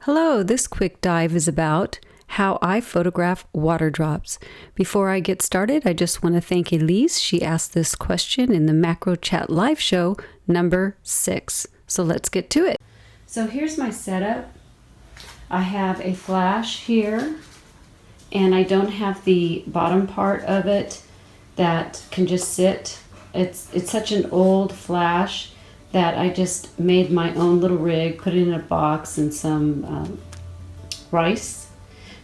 Hello, this quick dive is about how I photograph water drops. Before I get started, I just want to thank Elise. She asked this question in the Macro Chat live show number 6. So let's get to it. So here's my setup. I have a flash here, and I don't have the bottom part of it that can just sit. It's such an old flash that I just made my own little rig, put it in a box and some rice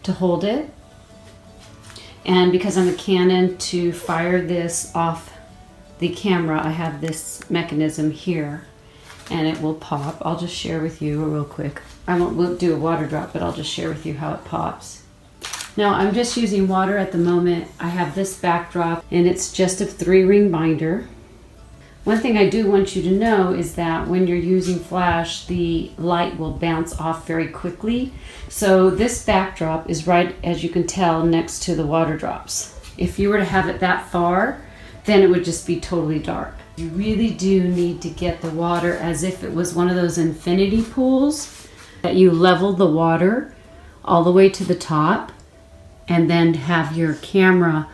to hold it. And because I'm a Canon, to fire this off the camera, I have this mechanism here and it will pop. I'll just share with you real quick. I won't do a water drop, but I'll just share with you how it pops. Now I'm just using water at the moment. I have this backdrop and it's just a 3-ring binder. One thing I do want you to know is that when you're using flash, the light will bounce off very quickly. So this backdrop is right, as you can tell, next to the water drops. If you were to have it that far, then it would just be totally dark. You really do need to get the water as if it was one of those infinity pools, that you level the water all the way to the top and then have your camera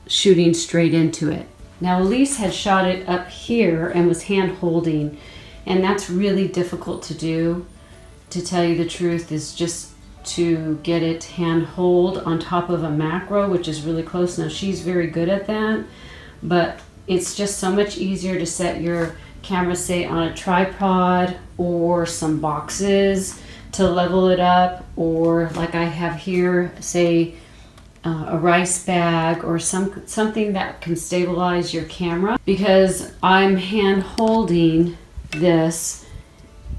shooting straight into it. Now Elise had shot it up here and was hand holding, and that's really difficult to do, to tell you the truth, is just to get it hand hold on top of a macro, which is really close. Now she's very good at that, but it's just so much easier to set your camera, say, on a tripod or some boxes to level it up, or like I have here, say, a rice bag or something that can stabilize your camera. Because I'm hand holding this,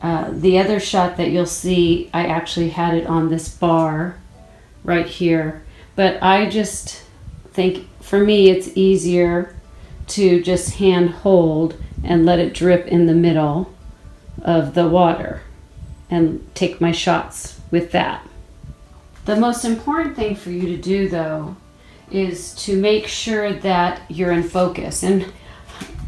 the other shot that you'll see, I actually had it on this bar right here, but I just think for me it's easier to just hand hold and let it drip in the middle of the water and take my shots with that. The most important thing for you to do, though, is to make sure that you're in focus. And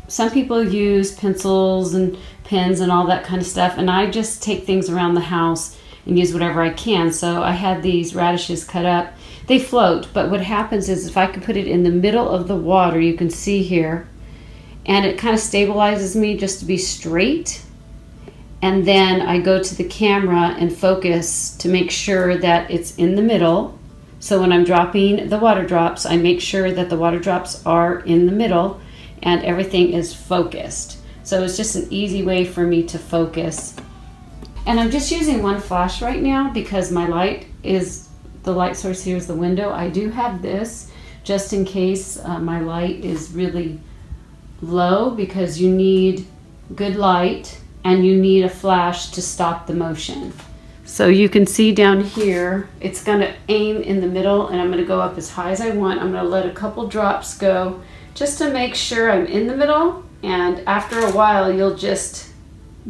some people use pencils and pens and all that kind of stuff, and I just take things around the house and use whatever I can. So I had these radishes cut up. They float, but what happens is if I can put it in the middle of the water, you can see here, and it kind of stabilizes me just to be straight. And then I go to the camera and focus to make sure that it's in the middle. So when I'm dropping the water drops, I make sure that the water drops are in the middle and everything is focused. So it's just an easy way for me to focus. And I'm just using one flash right now because my light is, the light source here is the window. I do have this just in case my light is really low, because you need good light and you need a flash to stop the motion. So you can see down here, it's gonna aim in the middle, and I'm gonna go up as high as I want. I'm gonna let a couple drops go just to make sure I'm in the middle, and after a while you'll just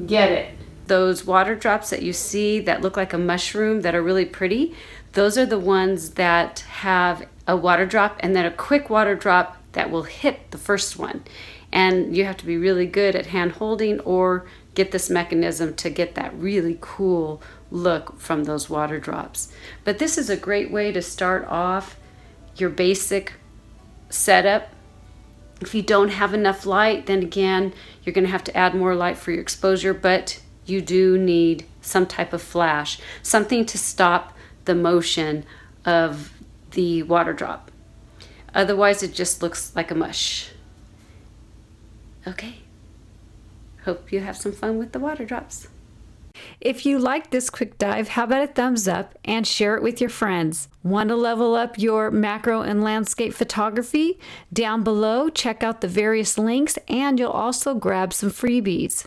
get it. Those water drops that you see that look like a mushroom that are really pretty, those are the ones that have a water drop and then a quick water drop that will hit the first one. And you have to be really good at hand holding or get this mechanism to get that really cool look from those water drops. But this is a great way to start off your basic setup. If you don't have enough light, then again, you're going to have to add more light for your exposure, but you do need some type of flash, something to stop the motion of the water drop. Otherwise, it just looks like a mush. Okay. Hope you have some fun with the water drops. If you liked this quick dive, how about a thumbs up and share it with your friends? Want to level up your macro and landscape photography? Down below, check out the various links and you'll also grab some freebies.